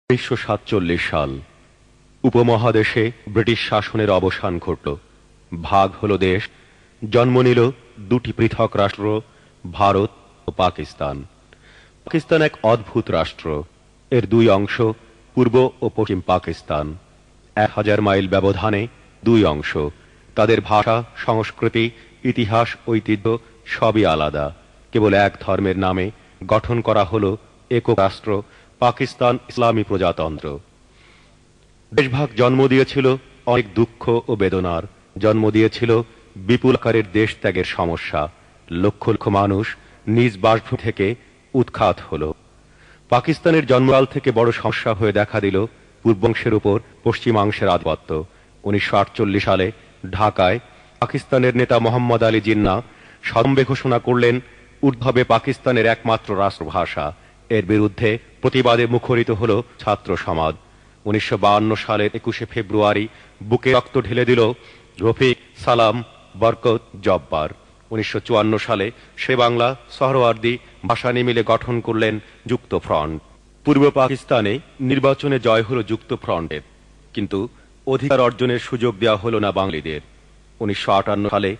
1947 সাল উপমহাদেশে ব্রিটিশ শাসনের অবসান ঘটল। ভাগ হলো দেশ, জন্ম নিল দুটি পৃথক রাষ্ট্র, ভারত ও পাকিস্তান। পাকিস্তান এক অদ্ভুত রাষ্ট্র। এর দুই অংশ, পূর্ব ও পশ্চিম পাকিস্তান। 1000 মাইল ব্যবধানে দুই অংশ। তাদের ভাষা, সংস্কৃতি, ইতিহাস, ঐতিহ্য সবই আলাদা। কেবল এক ধর্মের নামে গঠন করা হলো একক রাষ্ট্র পাকিস্তান ইসলামী প্রজাতন্ত্র। দেশভাগ জন্ম দিয়েছিল অনেক দুঃখ ও বেদনার, জন্ম দিয়েছিল বিপুল আকারের দেশ ত্যাগের সমস্যা। লক্ষ লক্ষ মানুষ নিজ বাসভূমি থেকে উৎখাত হলো। পাকিস্তানের জন্মকাল থেকে বড় সমস্যা হয়ে দেখা দিল পূর্বাংশের উপর পশ্চিমাংশের আধিপত্য। 1948 সালে ঢাকায় পাকিস্তানের নেতা মোহাম্মদ আলী জিন্নাহ সদম্বে ঘোষণা করলেন উর্দু হবে পাকিস্তানের একমাত্র রাষ্ট্রভাষা। এর বিরুদ্ধে প্রতিবাদে মুখরিত হল ছাত্র সমাজ। 1952 সালের 21শে ফেব্রুয়ারি বুকে রক্ত ঢেলে দিল রফিক, সালাম, বরকত, জব্বার। 1954 সালে সে বাংলা, সোহরাওয়ার্দী, ভাসানী মিলে গঠন করলেন যুক্ত ফ্রন্ট। পূর্ব পাকিস্তানে নির্বাচনে জয় হল যুক্ত ফ্রন্টের, কিন্তু অধিকার অর্জনের সুযোগ দেওয়া হল না বাঙালিদের। 1958 সালে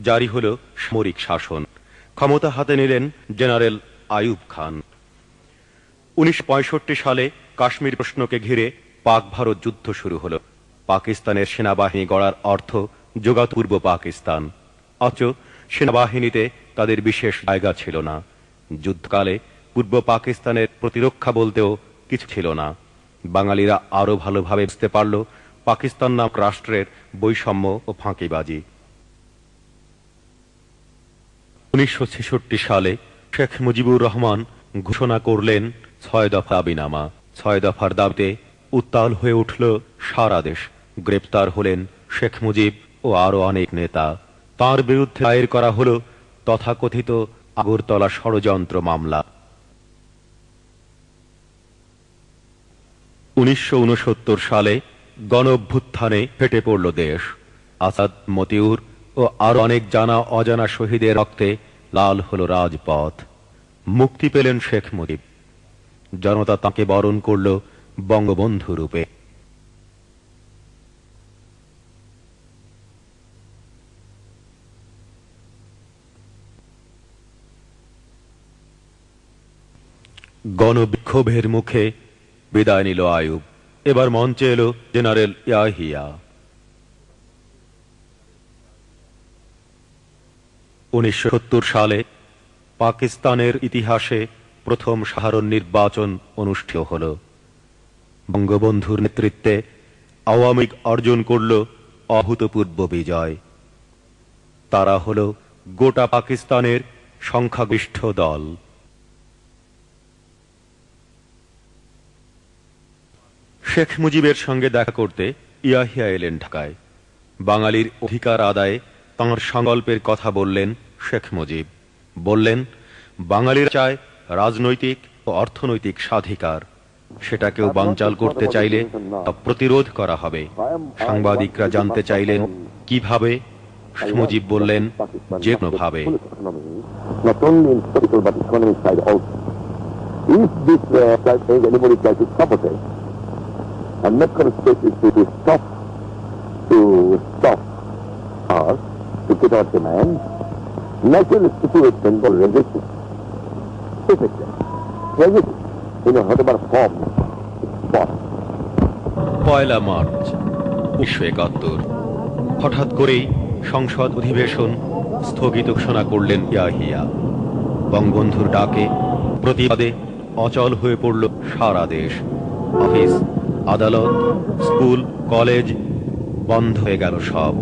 জারি হল সামরিক শাসন। ক্ষমতা হাতে নিলেন জেনারেল আইয়ুব খান। 1965 সালে কাশ্মীর প্রশ্নকে ঘিরে পাক ভারত যুদ্ধ শুরু হলো। পাকিস্তানের সেনাবাহিনী গড়ার অর্থ যোগাত পূর্ব পাকিস্তান, অথচ সেনাবাহিনীতে তাদের বিশেষ জায়গা ছিল না। যুদ্ধকালে পূর্ব পাকিস্তানের প্রতিরক্ষা বলতেও কিছু ছিল না। বাঙালিরা আরো ভালোভাবে বুঝতে পারল পাকিস্তান নামক রাষ্ট্রের বৈষম্য ও ফাঁকিবাজি। 1966 সালে শেখ মুজিবুর রহমান ঘোষণা করলেন 6 দফা দাবিনামা। 6 দফার দাবিতে উত্তাল হয়ে উঠল সারা দেশ। গ্রেপ্তার হলেন শেখ মুজিব ও আরো অনেক নেতা। তার বিরুদ্ধে দায়ের করা হলো তথাকথিত আগরতলা ষড়যন্ত্র মামলা। 1969 সালে গণঅভ্যুত্থানে ফেটে পড়ল দেশ। আসাদ, মতিউর ও আরো অনেক জানা অজানা শহীদের রক্তে লাল হলো রাজপথ। মুক্তি পেলেন শেখ মুজিব। জনতা তাকে বরণ করল বঙ্গবন্ধু রূপে। গণবিক্ষোভের মুখে বিদায় নিল আইয়ুব। এবার মঞ্চে এলো জেনারেল ইয়াহিয়া। 1970 সালে পাকিস্তানের ইতিহাসে প্রথম সাধারণ নির্বাচন অনুষ্ঠিত হল। বঙ্গবন্ধুর নেতৃত্বে আওয়ামী লীগ অর্জন করল অভূতপূর্ব বিজয়। তারা হল গোটা পাকিস্তানের সংখ্যাগরিষ্ঠ দল। শেখ মুজিবের সঙ্গে দেখা করতে ইয়াহিয়া এলেন ঢাকায়। বাঙালির অধিকার আদায়ে তাঁর সংকল্পের কথা বললেন শেখ মুজিব। বললেন, বাঙালিরা চায় রাজনৈতিক ও অর্থনৈতিক স্বাধিকার। সেটা কেউ বানচাল করতে চাইলে তা প্রতিরোধ করা হবে। সাংবাদিকরা জানতে চাইলেন কিভাবে। মুজিব বললেন, যে কোনোভাবে। I'm not going to stop us to get our demand. Natural situation will resist it. Resist it. Whatever form, spot. 1 March 1971 হঠাৎ করেই সংসদ অধিবেশন স্থগিত ঘোষণা করলেন ইয়াহিয়া। বঙ্গবন্ধুর ডাকে প্রতিবাদে অচল হয়ে পড়ল সারা দেশ। অফিস, আদালত, স্কুল, কলেজ বন্ধ হয়ে গেল সব।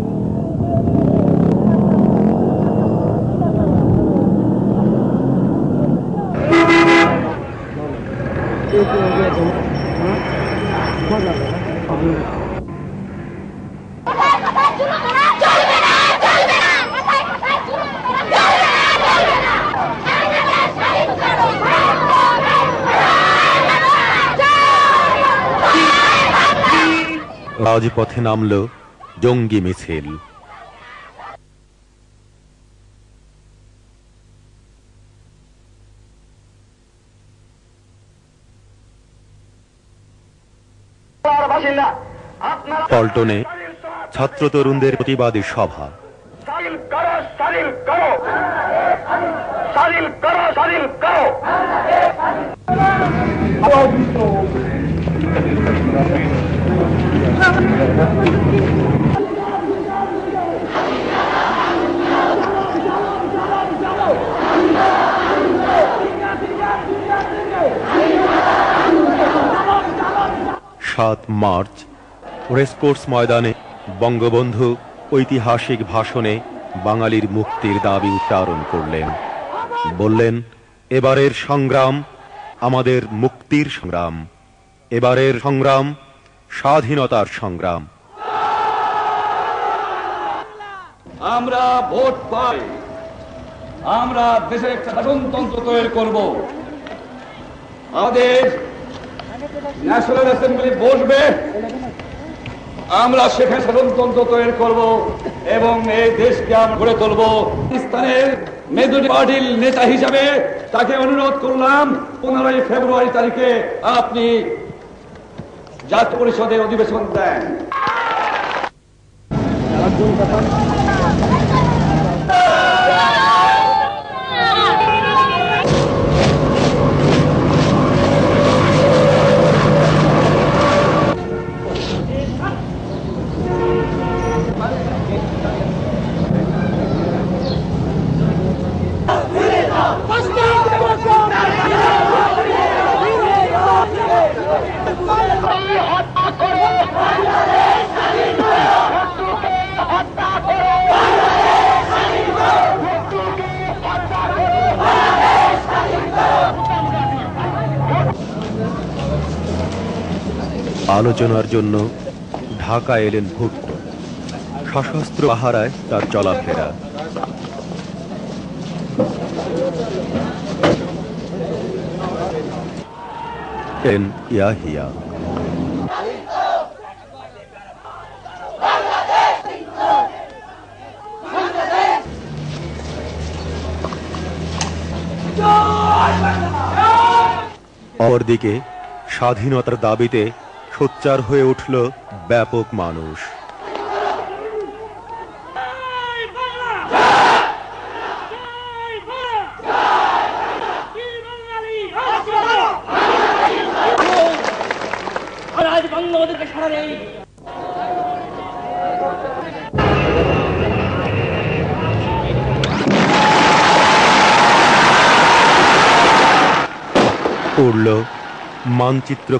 রাজপথে নামল জঙ্গি মিছিল। বাসিন্দা আপনারা পল্টনে ছাত্র তরুণদের প্রতিবাদী সভা। স্বাধীন করো, স্বাধীন করো, স্বাধীন করো, স্বাধীন করো। সাত মার্চ রেসকোর্স ময়দানে বঙ্গবন্ধু ঐতিহাসিক ভাষণে বাঙালির মুক্তির দাবি উচ্চারণ করলেন। বললেন, এবারের সংগ্রাম আমাদের মুক্তির সংগ্রাম, এবারের সংগ্রাম স্বাধীনতার সংগ্রাম। আমরা ভোট পাই, আমরা দেশের একটা শাসনতন্ত্র তৈরি করব। আমাদের ন্যাশনাল অ্যাসেম্বলি বসবে, আমরা সেখানে শাসনতন্ত্র তৈরি করব এবং এই দেশকে আমরা গড়ে তুলব। পাকিস্তানের মেজরিটি পার্টির নেতা হিসাবে তাকে অনুরোধ করলাম 15 ফেব্রুয়ারি তারিখে আপনি জাতীয় পরিষদে অধিবেশন দেন। আলোচনার জন্য ঢাকা এলেন ভুট্টো। সশস্ত্র পাহারায় তার চলাফেরা। ইয়াহিয়া অপরদিকে স্বাধীনতার দাবিতে সোচ্চার হয়ে উঠল ব্যাপক মানুষ। উড়ল মানচিত্র।